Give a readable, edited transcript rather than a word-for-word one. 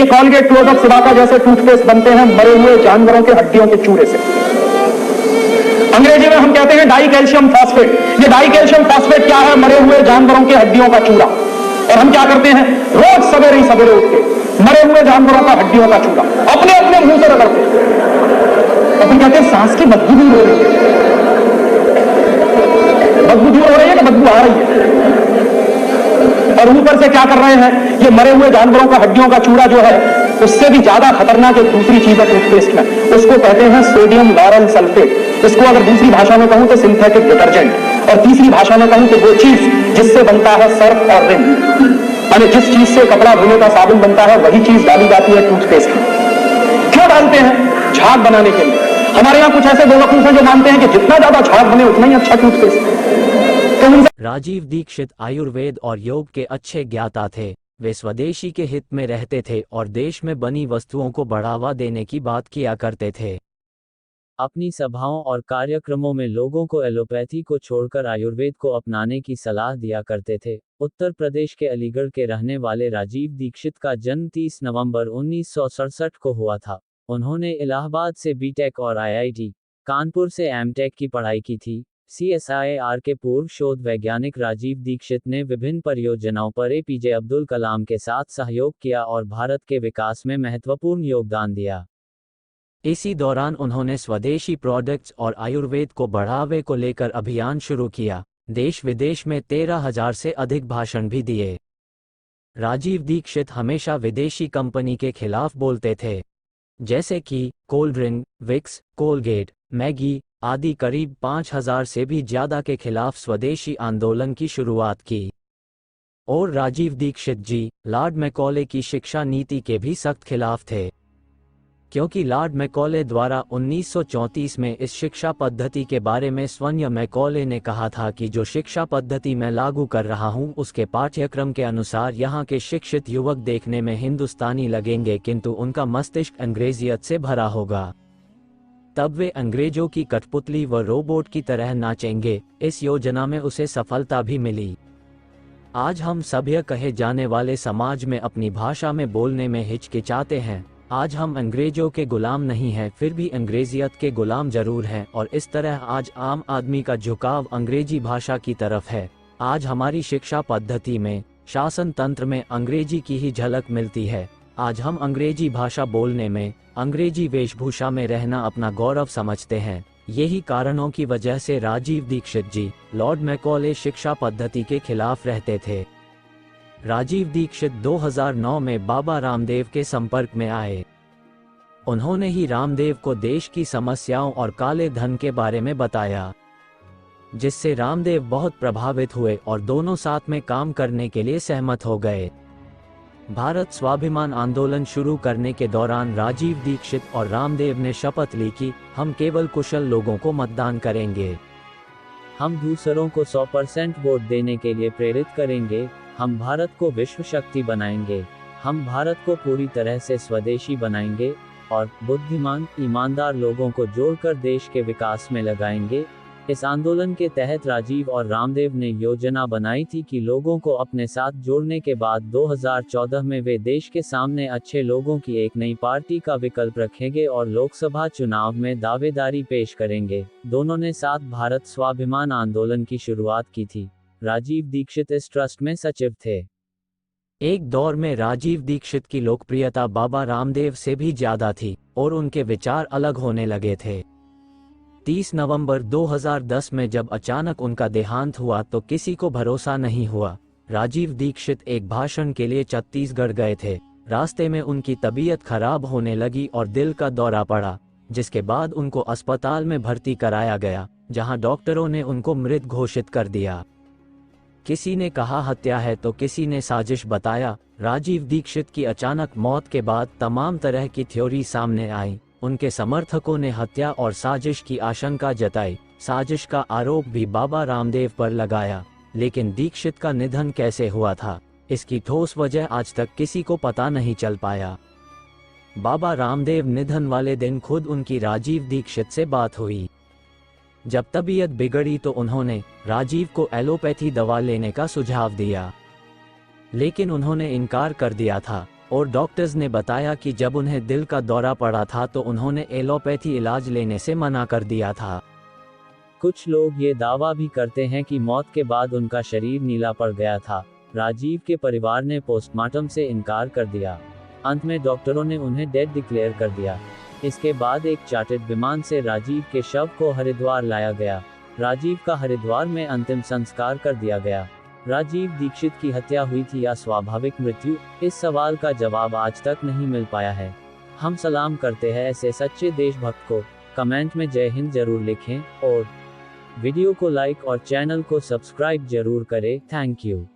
ये Colgate, close up, सिबाका जैसे toothpaste बनते हैं मरे हुए जानवरों के हड्डियों के चूरे से। अंग्रेजी में हम कहते हैं डाई कैल्शियम फॉस्फेट। ये डाई कैल्शियम फॉस्फेट क्या है? मरे हुए जानवरों के हड्डियों का चूरा। और हम क्या करते हैं? रोज सवेरे ही सवेरे उठ के मरे हुए जानवरों का हड्डियों का चूरा अपने अपने मुंह से रगड़ते हैं। और फिर कहते हैं सांस की बदबू दूर हो रही है। बदबू दूर हो रही है कि बदबू आ रही है? और ऊपर से क्या कर रहे हैं? ये मरे हुए जानवरों का हड्डियों का चूरा जो है उससे भी ज्यादा खतरनाक एक दूसरी चीज है टूथपेस्ट में, उसको कहते हैं सोडियम लॉरेल सल्फेट। इसको अगर दूसरी भाषा में कहूं तो सिंथेटिक डिटर्जेंट, और तीसरी भाषा में कहूं तो वो चीज जिससे बनता है सर्फ और रिन, यानी जिस चीज से कपड़ा धोने का साबुन बनता है वही चीज डाली जाती है टूथपेस्ट में। क्यों डालते हैं? झाग बनाने के लिए। हमारे यहाँ कुछ ऐसे बेवकूफ हैं जो मानते हैं कि जितना ज्यादा झाग बने उतना ही अच्छा टूथपेस्ट। राजीव दीक्षित आयुर्वेद और योग के अच्छे ज्ञाता थे। वे स्वदेशी के हित में रहते थे और देश में बनी वस्तुओं को बढ़ावा देने की बात किया करते थे। अपनी सभाओं और कार्यक्रमों में लोगों को एलोपैथी को छोड़कर आयुर्वेद को अपनाने की सलाह दिया करते थे। उत्तर प्रदेश के अलीगढ़ के रहने वाले राजीव दीक्षित का जन्म 30 नवंबर 1967 को हुआ था। उन्होंने इलाहाबाद से बीटेक और आईआईटी कानपुर से एमटेक की पढ़ाई की थी। CSIR के पूर्व शोध वैज्ञानिक राजीव दीक्षित ने विभिन्न परियोजनाओं पर APJ अब्दुल कलाम के साथ सहयोग किया और भारत के विकास में महत्वपूर्ण योगदान दिया। इसी दौरान उन्होंने स्वदेशी प्रोडक्ट्स और आयुर्वेद को बढ़ावे को लेकर अभियान शुरू किया। देश विदेश में 13,000 से अधिक भाषण भी दिए। राजीव दीक्षित हमेशा विदेशी कंपनी के खिलाफ बोलते थे, जैसे कि cold drink, Vicks, Colgate, Maggi आदि। करीब 5,000 से भी ज्यादा के खिलाफ स्वदेशी आंदोलन की शुरुआत की। और राजीव दीक्षित जी लॉर्ड मैकॉले की शिक्षा नीति के भी सख्त खिलाफ थे, क्योंकि लॉर्ड मैकॉले द्वारा 1934 में इस शिक्षा पद्धति के बारे में स्वयं मैकॉले ने कहा था कि जो शिक्षा पद्धति मैं लागू कर रहा हूं उसके पाठ्यक्रम के अनुसार यहाँ के शिक्षित युवक देखने में हिंदुस्तानी लगेंगे किंतु उनका मस्तिष्क अंग्रेजियत से भरा होगा। तब वे अंग्रेजों की कठपुतली व रोबोट की तरह नाचेंगे। इस योजना में उसे सफलता भी मिली। आज हम सभ्य कहे जाने वाले समाज में अपनी भाषा में बोलने में हिचकिचाते हैं। आज हम अंग्रेजों के गुलाम नहीं हैं, फिर भी अंग्रेजियत के गुलाम जरूर हैं, और इस तरह आज आम आदमी का झुकाव अंग्रेजी भाषा की तरफ है। आज हमारी शिक्षा पद्धति में, शासन तंत्र में अंग्रेजी की ही झलक मिलती है। आज हम अंग्रेजी भाषा बोलने में, अंग्रेजी वेशभूषा में रहना अपना गौरव समझते हैं। यही कारणों की वजह से राजीव दीक्षित जी लॉर्ड मैकॉले शिक्षा पद्धति के खिलाफ रहते थे। राजीव दीक्षित 2009 में बाबा रामदेव के संपर्क में आए। उन्होंने ही रामदेव को देश की समस्याओं और काले धन के बारे में बताया, जिससे रामदेव बहुत प्रभावित हुए और दोनों साथ में काम करने के लिए सहमत हो गए। भारत स्वाभिमान आंदोलन शुरू करने के दौरान राजीव दीक्षित और रामदेव ने शपथ ली कि हम केवल कुशल लोगों को मतदान करेंगे, हम दूसरों को 100% वोट देने के लिए प्रेरित करेंगे, हम भारत को विश्व शक्ति बनाएंगे, हम भारत को पूरी तरह से स्वदेशी बनाएंगे और बुद्धिमान, ईमानदार लोगों को जोड़कर देश के विकास में लगाएंगे। इस आंदोलन के तहत राजीव और रामदेव ने योजना बनाई थी कि लोगों को अपने साथ जोड़ने के बाद 2014 में वे देश के सामने अच्छे लोगों की एक नई पार्टी का विकल्प रखेंगे और लोकसभा चुनाव में दावेदारी पेश करेंगे। दोनों ने साथ भारत स्वाभिमान आंदोलन की शुरुआत की थी। राजीव दीक्षित इस ट्रस्ट में सचिव थे। एक दौर में राजीव दीक्षित की लोकप्रियता बाबा रामदेव से भी ज्यादा थी और उनके विचार अलग होने लगे थे। 30 नवंबर 2010 में जब अचानक उनका देहांत हुआ तो किसी को भरोसा नहीं हुआ। राजीव दीक्षित एक भाषण के लिए छत्तीसगढ़ गए थे। रास्ते में उनकी तबीयत खराब होने लगी और दिल का दौरा पड़ा, जिसके बाद उनको अस्पताल में भर्ती कराया गया, जहां डॉक्टरों ने उनको मृत घोषित कर दिया। किसी ने कहा हत्या है तो किसी ने साजिश बताया। राजीव दीक्षित की अचानक मौत के बाद तमाम तरह की थ्योरी सामने आई। उनके समर्थकों ने हत्या और साजिश की आशंका जताई। साजिश का आरोप भी बाबा रामदेव पर लगाया। लेकिन दीक्षित का निधन कैसे हुआ था, इसकी ठोस वजह आज तक किसी को पता नहीं चल पाया। बाबा रामदेव निधन वाले दिन खुद उनकी राजीव दीक्षित से बात हुई। जब तबीयत बिगड़ी तो उन्होंने राजीव को एलोपैथी दवा लेने का सुझाव दिया, लेकिन उन्होंने इनकार कर दिया था। और डॉक्टर्स ने बताया कि जब उन्हें दिल का दौरा पड़ा था तो उन्होंने एलोपैथी इलाज लेने से मना कर दिया था। कुछ लोग ये दावा भी करते हैं कि मौत के बाद उनका शरीर नीला पड़ गया था। राजीव के परिवार ने पोस्टमार्टम से इनकार कर दिया। अंत में डॉक्टरों ने उन्हें डेड डिक्लेयर कर दिया। इसके बाद एक चार्टर्ड विमान से राजीव के शव को हरिद्वार लाया गया। राजीव का हरिद्वार में अंतिम संस्कार कर दिया गया। राजीव दीक्षित की हत्या हुई थी या स्वाभाविक मृत्यु? इस सवाल का जवाब आज तक नहीं मिल पाया है। हम सलाम करते हैं ऐसे सच्चे देशभक्त को। कमेंट में जय हिंद जरूर लिखें और वीडियो को लाइक और चैनल को सब्सक्राइब जरूर करें। Thank you.